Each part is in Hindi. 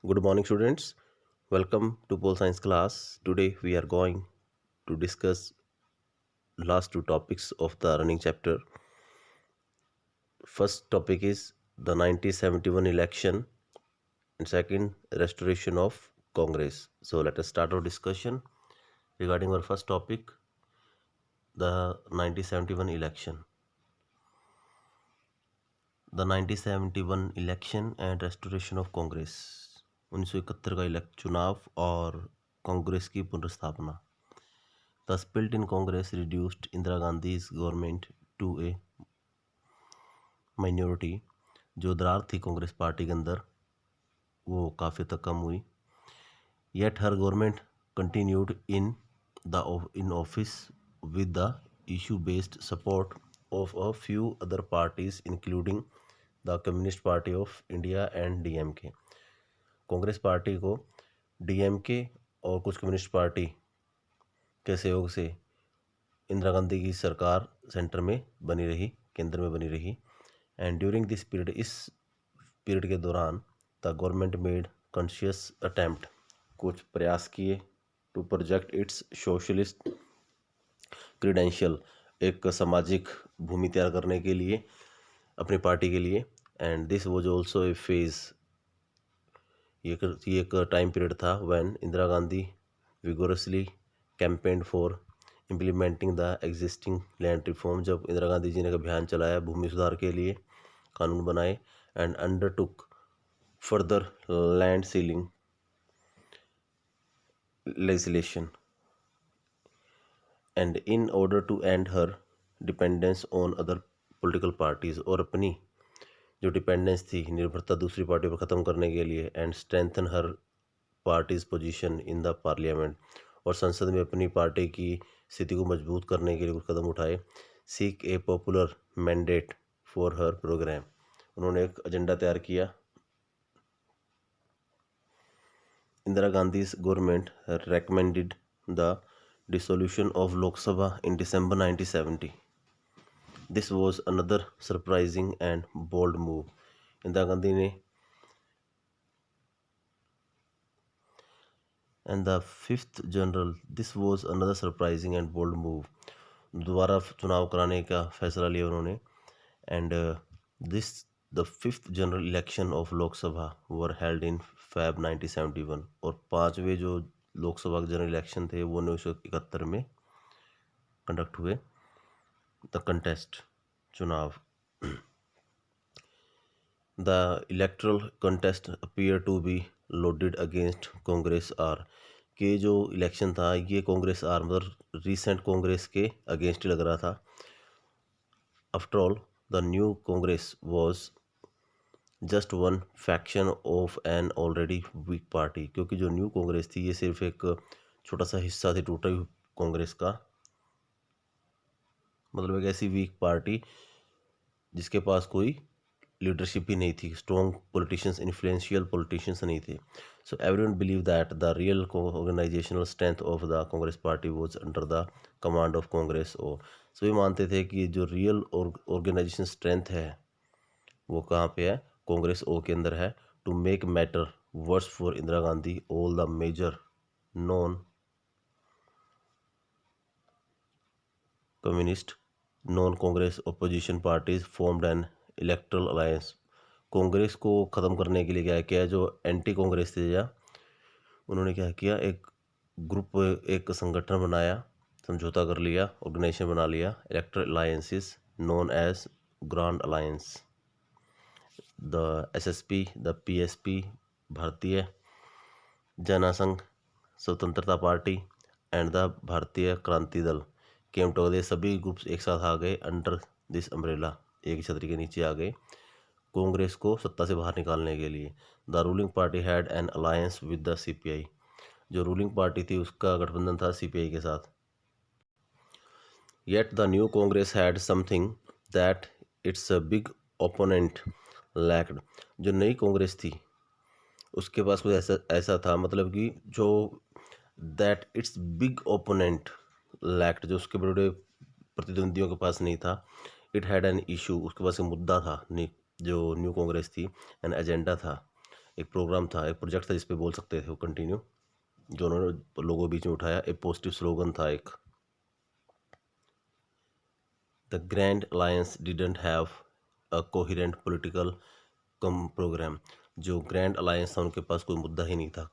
Good morning, students. Welcome to Pole Science class. Today we are going to discuss last two topics of the running chapter. First topic is the 1971 election, and second, restoration of Congress. So let us start our discussion regarding our first topic, the 1971 election. The 1971 election and restoration of Congress. 1971 का चुनाव और कांग्रेस की पुनर्स्थापना. The split in Congress reduced Indira Gandhi's government to a minority. जो दरार थी कांग्रेस पार्टी के अंदर वो काफ़ी तक कम हुई. Yet her government continued in office with the issue-based support of a few other parties, including the Communist Party of India and DMK. Congress party को DMK और कुछ कम्युनिस्ट पार्टी के सहयोग से इंदिरा गांधी की सरकार सेंटर में बनी रही, केंद्र में बनी रही. एंड ड्यूरिंग दिस पीरियड, इस पीरियड के दौरान the government made conscious attempt, कुछ प्रयास किए to project its socialist credential, एक सामाजिक भूमि तैयार करने के लिए अपनी पार्टी के लिए. And this was also A phase, ये एक टाइम पीरियड था when Indira Gandhi vigorously campaigned for implementing the existing land reform. जब इंदिरा गांधी जी ने अभियान चलाया भूमि सुधार के लिए, कानून बनाए, and undertook further land ceiling legislation. And in order to end her dependence on other political parties, और अपनी जो डिपेंडेंस थी, निर्भरता दूसरी पार्टी पर ख़त्म करने के लिए, and strengthen her parties position in the parliament, और संसद में अपनी पार्टी की स्थिति को मजबूत करने के लिए कुछ कदम उठाए. Seek a popular mandate for her program, उन्होंने एक एजेंडा तैयार किया. Indira Gandhi's government recommended the dissolution of Lok Sabha in December 1970. This was another surprising and bold move. Indira Gandhi ने and the fifth general, this was another surprising and bold move. दोबारा चुनाव कराने का फैसला लिया उन्होंने. And this the fifth general election of Lok Sabha were held in Feb 1971, और पांचवें जो लोकसभा के जनरल इलेक्शन थे वो 1971 में कंडक्ट हुए. द कंटेस्ट, चुनाव. The electoral contest appear to be loaded against Congress R, के जो इलेक्शन था ये कांग्रेस आर मतलब रिसेंट कांग्रेस के अगेंस्ट ही लग रहा था. After all the new Congress was just one faction of an already weak party, क्योंकि जो न्यू कांग्रेस थी ये सिर्फ एक छोटा सा हिस्सा थी टूटी कांग्रेस का. मतलब एक ऐसी वीक पार्टी जिसके पास कोई लीडरशिप ही नहीं थी, स्ट्रॉन्ग पॉलिटिशियंस, इन्फ्लुएंशियल पॉलिटिशियंस नहीं थे. So everyone believe that the real organisational strength of the Congress party was under the command of Congress. और सभी मानते थे कि जो रियल ऑर्गेनाइजेशन स्ट्रेंथ है वो कहाँ पे है, कांग्रेस ओ के अंदर है. To make matter worse for Indira Gandhi, all the major non communist non Congress opposition parties formed an electoral alliance. Congress को ख़त्म करने के लिए क्या किया, जो एंटी कांग्रेस थे या उन्होंने क्या किया, एक ग्रुप, एक संगठन बनाया, समझौता कर लिया, ऑर्गेनाइजेशन बना लिया, electoral alliances known as grand alliance. The SSP, the PSP, Bharatiya Jansangh स्वतंत्रता पार्टी, एंड द भारतीय क्रांति दल केम टुगेदर. सभी ग्रुप्स एक साथ आ गए अंडर दिस अम्ब्रेला, एक छतरी के नीचे आ गए कांग्रेस को सत्ता से बाहर निकालने के लिए. The ruling party had an alliance with the CPI, जो रूलिंग पार्टी थी उसका गठबंधन था CPI के साथ. Yet the new Congress had something that it's a big opponent lacked. जो नई कांग्रेस थी उसके पास कुछ ऐसा था, मतलब कि जो that it's big opponent lacked, जो उसके बड़े बड़े प्रतिद्वंदियों के पास नहीं था. इट हैड एन इशू, उसके पास एक मुद्दा था, जो न्यू कांग्रेस थी, एन एजेंडा था. एक प्रोग्राम था, एक प्रोजेक्ट था जिस पे बोल सकते थे वो कंटिन्यू, जो उन्होंने लोगों के बीच में उठाया। एक पॉजिटिव स्लोगन था एक, the grand alliance didn't have a coherent political come programme. जो ग्रैंड अलायंस था उनके पास कोई मुद्दा ही नहीं था।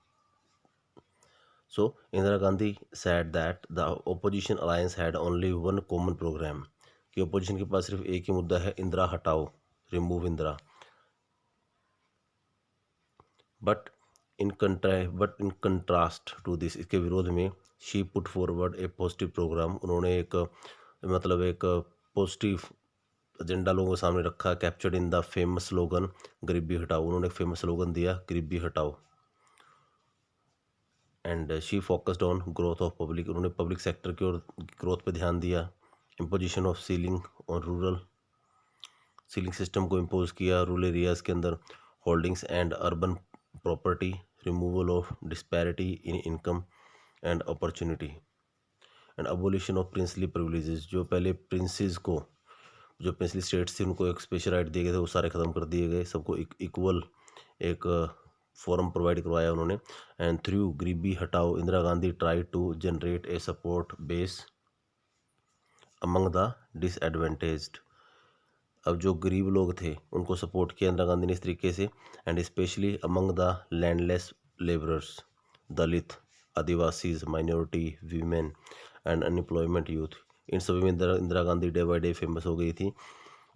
So Indira Gandhi said that the opposition alliance had only one common program, कि ओपोजिशन के पास सिर्फ एक ही मुद्दा है, इंदिरा हटाओ, remove Indira. But in contrast to this, इसके विरोध में, she put forward a positive program, उन्होंने एक मतलब एक पॉजिटिव एजेंडा लोगों के सामने रखा, captured in the famous slogan गरीबी हटाओ। उन्होंने एक फेमस स्लोगन दिया, गरीबी हटाओ। And she focused on growth of public, उन्होंने पब्लिक सेक्टर की ओर ग्रोथ पे ध्यान दिया। Imposition of ceiling on rural, ceiling system को इम्पोज किया रूरल एरियाज़ के अंदर। Holdings and urban property, removal of disparity in income and opportunity, and abolition of princely privileges, जो पहले प्रिंसेस को, जो प्रिंसली स्टेट्स थी उनको एक स्पेशल राइट दिए गए थे, वो सारे ख़त्म कर दिए गए, सबको इक्वल एक फोरम प्रोवाइड करवाया उन्होंने। एंड थ्रू गरीबी हटाओ, Indira Gandhi try to generate a support base among the disadvantaged. अब जो गरीब लोग थे उनको सपोर्ट किया इंदिरा गांधी ने इस तरीके से, and specially among the landless labourers, Dalit, Adivasis, minority, women and unemployment youth. इन सभी में Indira Gandhi day by day famous हो गई थी,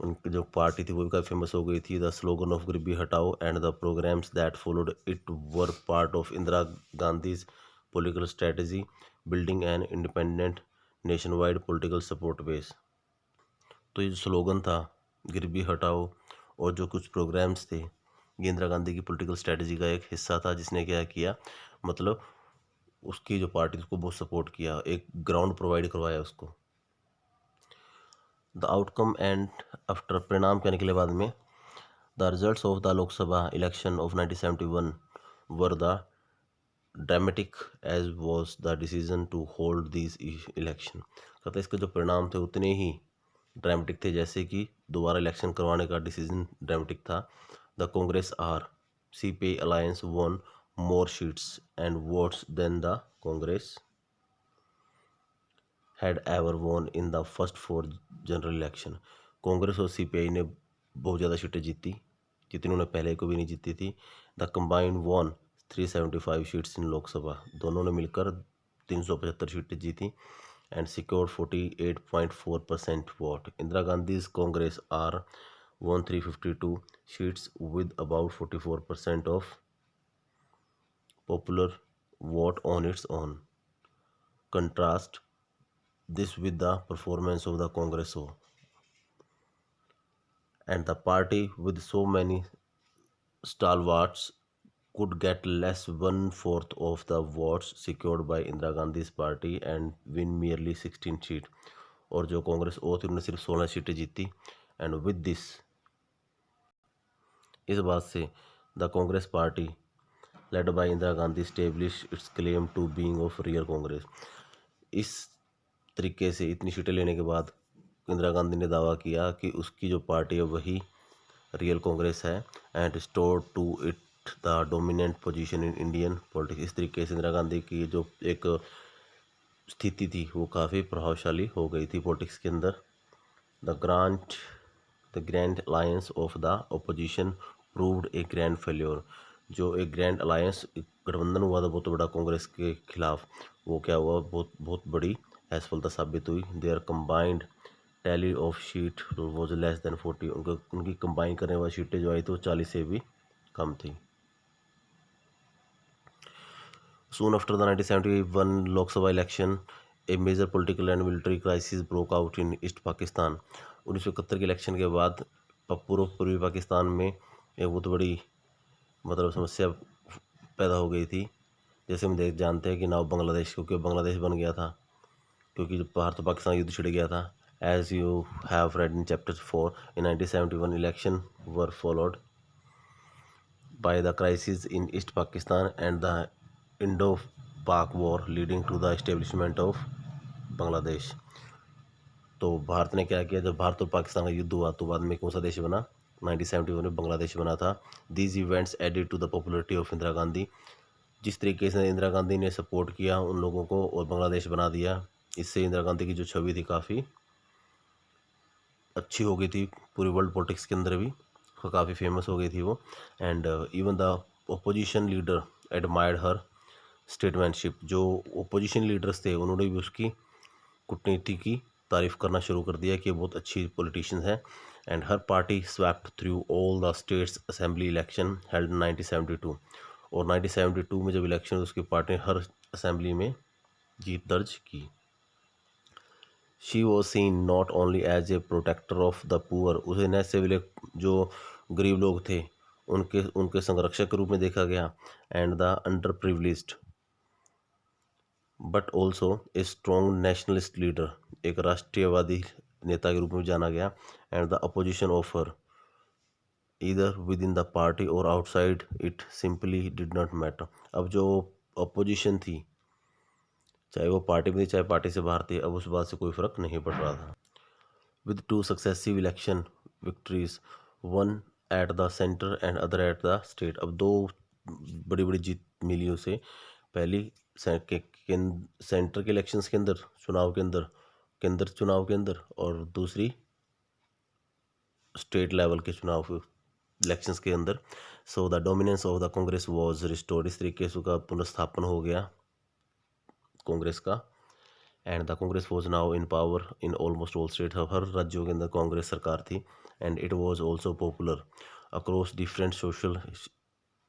उनकी जो पार्टी थी वो भी काफ़ी फेमस हो गई थी। द स्लोगन ऑफ गरीबी हटाओ and the programmes that followed it were part of Indira Gandhi's political strategy, building an independent nation wide political support base. तो ये जो स्लोगन था गरीबी हटाओ और जो कुछ प्रोग्राम्स थे, ये इंदिरा गांधी की पॉलिटिकल स्ट्रेटजी का एक हिस्सा था, जिसने क्या किया, मतलब उसकी जो पार्टी उसको बहुत सपोर्ट किया, एक ग्राउंड प्रोवाइड करवाया उसको। द आउटकम एंड आफ्टर, परिणाम क्या निकले बाद में, the results of the Lok Sabha election of 1971 were the dramatic as was the decision to hold this election. कहते इसके जो परिणाम थे उतने ही ड्रामेटिक थे जैसे कि दोबारा इलेक्शन करवाने का डिसीजन ड्रामेटिक था। The Congress R CPI alliance won more seats and votes than the Congress had ever won in the first 4 general election. Congress और CPI ने बहुत ज़्यादा सीटें जीती, जितनी उन्होंने पहले को भी नहीं जीती थी। The combined won 375 seats in Lok Sabha, दोनों ने मिलकर 375 सीटें जीती, and secured 48.4% vote. Indira Gandhi's Congress R won 352 सीट्स with about 44% of popular vote on its own. Contrast this with the performance of the Congress, and the party with so many stalwarts could get less 1/4 of the votes secured by Indira Gandhi's party and win merely 16 seats. और जो कांग्रेस और थी उन्होंने सिर्फ 16 सीटें जीती। एंड विद दिस, इस बात से, the Congress party led by Indira Gandhi establish its claim to being of real Congress. इस तरीके से इतनी सीटें लेने के बाद इंदिरा गांधी ने दावा किया कि उसकी जो पार्टी है वही रियल कांग्रेस है, and restore to it the dominant position in Indian politics. इस तरीके से इंदिरा गांधी की जो एक स्थिति थी वो काफ़ी प्रभावशाली हो गई थी पॉलिटिक्स के अंदर। The grand alliance of the opposition proved A grand failure. जो एक ग्रैंड अलायंस गठबंधन हुआ था बहुत बड़ा कांग्रेस के खिलाफ, वो क्या हुआ, बहुत बहुत बड़ी असफलता साबित हुई। Their combined tally of seat was less than 40, उनकी कंबाइन करने वाली सीटें जो आई थी वो 40 से भी कम थी। Soon after the 1971 Lok Sabha election, a major political and military crisis broke out in East Pakistan. 1971 के इलेक्शन के बाद पूर्वी पाकिस्तान में एक बहुत बड़ी मतलब समस्या पैदा हो गई थी। जैसे हम जानते हैं कि नाउ बांग्लादेश, क्योंकि बांग्लादेश बन गया था, क्योंकि जब भारत पाकिस्तान युद्ध छिड़ गया था। As you have read in chapter 4, in 1971 election were followed by the crisis in East Pakistan and the Indo-Pak War leading to the establishment of Bangladesh. तो भारत ने क्या किया, जब भारत और पाकिस्तान का युद्ध हुआ तो बाद में कौन सा देश बना, 1971 में बांग्लादेश बना था। These events added to the popularity of Indira Gandhi. जिस तरीके से इंदिरा गांधी ने सपोर्ट किया उन लोगों को और बांग्लादेश बना दिया, इससे इंदिरा गांधी की जो छवि थी काफ़ी अच्छी हो गई थी, पूरी वर्ल्ड पॉलिटिक्स के अंदर भी काफ़ी फेमस हो गई थी वो। And even the opposition leader admired her statesmanship. जो ओपोजिशन लीडर्स थे उन्होंने भी उसकी कूटनीति की तारीफ करना शुरू कर दिया कि ये बहुत अच्छी पॉलिटिशियन है। And her party swapped through all the states assembly election held 1972। और 1972 में जब इलेक्शन उसकी पार्टी ने हर असेंबली में जीत दर्ज की। She was seen not only as a protector of the poor. उसे न सिर्फ जो गरीब लोग थे उनके उनके संरक्षक के रूप में देखा गया, and the under privileged, but also a strong nationalist leader, एक राष्ट्रीयवादी नेता के रूप में जाना गया। एंड द अपोजिशन ऑफर इधर विद इन द पार्टी और outside it simply did not matter. अब जो अपोजिशन थी, चाहे वो पार्टी में थी चाहे पार्टी से बाहर थी, अब उस बात से कोई फ़र्क नहीं पड़ रहा था। With two successive election victories, one at the centre and other at the state. अब दो बड़ी बड़ी जीत मिली उसे, पहली सेंटर के इलेक्शंस के अंदर, चुनाव के अंदर, केंद्र चुनाव के अंदर, और दूसरी स्टेट लेवल के चुनाव इलेक्शंस के अंदर। So the dominance of the Congress was restored. इस तरीके से उसका पुनर्स्थापन हो गया कांग्रेस का। And the Congress was now in power in almost all state. हर राज्यों के अंदर कांग्रेस सरकार थी। And it was also popular across different social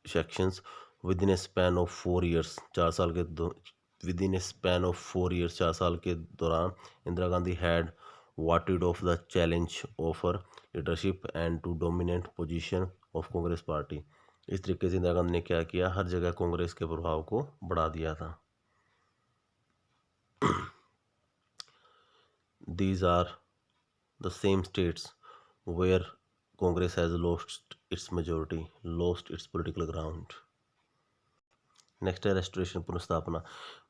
sections within a span of 4 years. 4 साल के within a span of 4 years, 4 साल के दौरान Indira Gandhi had warded off the challenge of her leadership and to dominant position of Congress party. इस तरीके से इंदिरा गांधी ने क्या किया, हर जगह कांग्रेस के प्रभाव को बढ़ा दिया था। These are the same states where Congress has lost its majority, lost its political ground. Next है restoration, पुनर्स्थापना।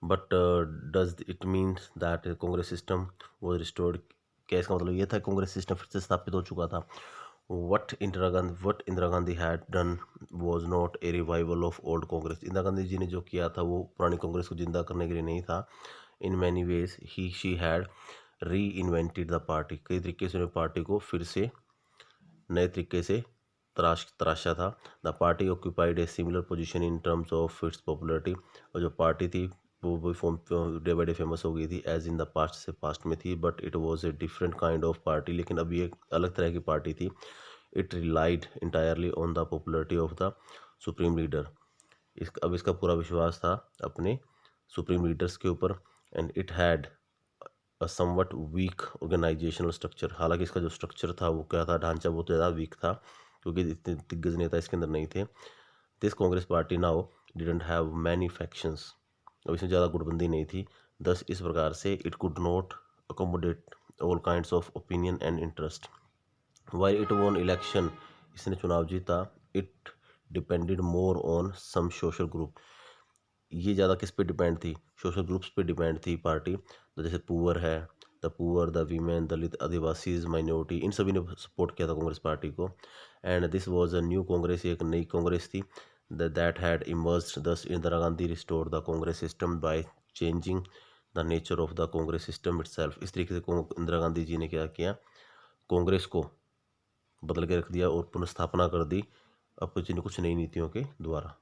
But does it mean that Congress system was restored? क्या इसका मतलब ये था कांग्रेस सिस्टम फिर से स्थापित हो चुका था? What Indira Gandhi had done was not a revival of old Congress. Indira Gandhi जी ने जो किया था वो पुरानी कांग्रेस को जिंदा करने के लिए नहीं था। In many ways she had reinvented the party. कई तरीके से उन्हें पार्टी को फिर से नए तरीके से तराशा था। The party occupied a similar position in terms of its popularity. और जो पार्टी थी वो भी डे बाई डे फेमस हो गई थी, एज इन द पास्ट से पास्ट में थी, but it was a different kind of party. लेकिन अभी एक अलग तरह की पार्टी थी। It relied entirely on the popularity of the supreme leader. अब इसका पूरा विश्वास था अपने सुप्रीम लीडर्स के ऊपर। And it had a somewhat weak organisational structure. हालांकि इसका जो स्ट्रक्चर था वो क्या था, ढांचा बहुत ज़्यादा वीक था, क्योंकि इतने दिग्गज नेता इसके अंदर नहीं थे। This Congress party now didn't have many factions. अब इसमें ज़्यादा गुटबंदी नहीं थी। दस इस प्रकार से it could not accommodate all kinds of opinion and interest. While it won election, इसने चुनाव जीता, it depended more on some social group. ये ज़्यादा किस पे डिपेंड थी, सोशल ग्रुप्स पे डिपेंड थी पार्टी। तो जैसे पुअर है, the poor, the women, Dalit, Adivasis, minority, इन सभी ने सपोर्ट किया था कांग्रेस पार्टी को। And this was a new Congress, एक नई कांग्रेस थी that had emerged. Thus Indira Gandhi restored the Congress system by changing the nature of the Congress system itself. इस तरीके से इंदिरा गांधी जी ने क्या किया, कांग्रेस को बदल के रख दिया और पुनर्स्थापना कर दी अपनी कुछ नई नीतियों के द्वारा।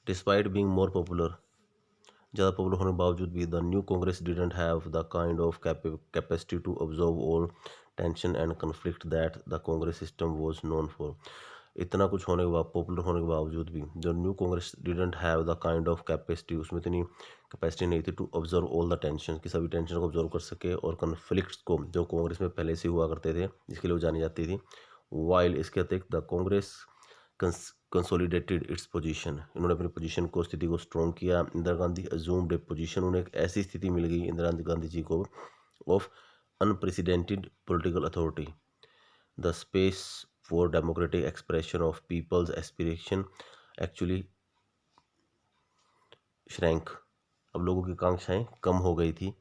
डिस्पाइट बीइंग मोर पॉपुलर, ज़्यादा पॉपुलर होने के बावजूद भी the new Congress didn't have the kind of capacity to observe all tension and conflict that the Congress system was known for. इतना कुछ होने के बाद, पॉपुलर होने के बावजूद भी जो new Congress didn't have the kind of capacity, उसमें इतनी कैपेसिटी नहीं थी to observe all the tension, कि सभी टेंशन को ऑब्जर्व कर सके, और कन्फ्लिक्ट्स को जो कांग्रेस में पहले से हुआ करते थे जिसके लिए वो जानी जाती थी। वाइल इसके अतिरिक्त the Congress consolidated its position, इन्होंने अपनी पोजीशन को, स्थिति को स्ट्रॉन्ग किया। इंदिरा गांधी अज्यूम्ड ए पोजीशन, उन्हें एक ऐसी स्थिति मिल गई इंदिरा गांधी जी को of unprecedented political authority. The space for democratic expression of people's aspiration actually shrank. अब लोगों की आकांक्षाएं कम हो गई थी।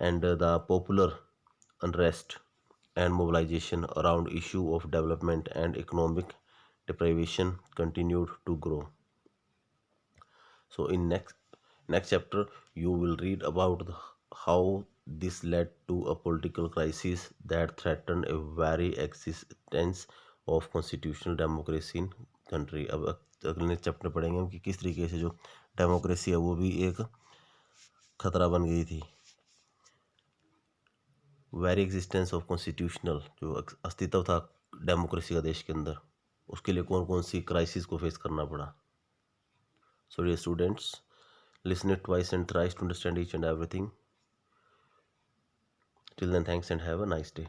And the popular unrest and mobilization around issue of development and economic deprivation continued to grow. So in next chapter you will read about how this led to a political crisis that threatened a very existence of constitutional democracy in country. अब अगले चैप्टर पढ़ेंगे हम कि किस तरीके से जो डेमोक्रेसी है वो भी एक खतरा बन गई थी। वेरी एग्जिस्टेंस ऑफ कॉन्स्टिट्यूशनल जो अस्तित्व था डेमोक्रेसी का देश के अंदर, उसके लिए कौन कौन सी क्राइसिस को फेस करना पड़ा। So dear students, listen it twice and thrice to understand each and everything. Till then, thanks and have a nice day.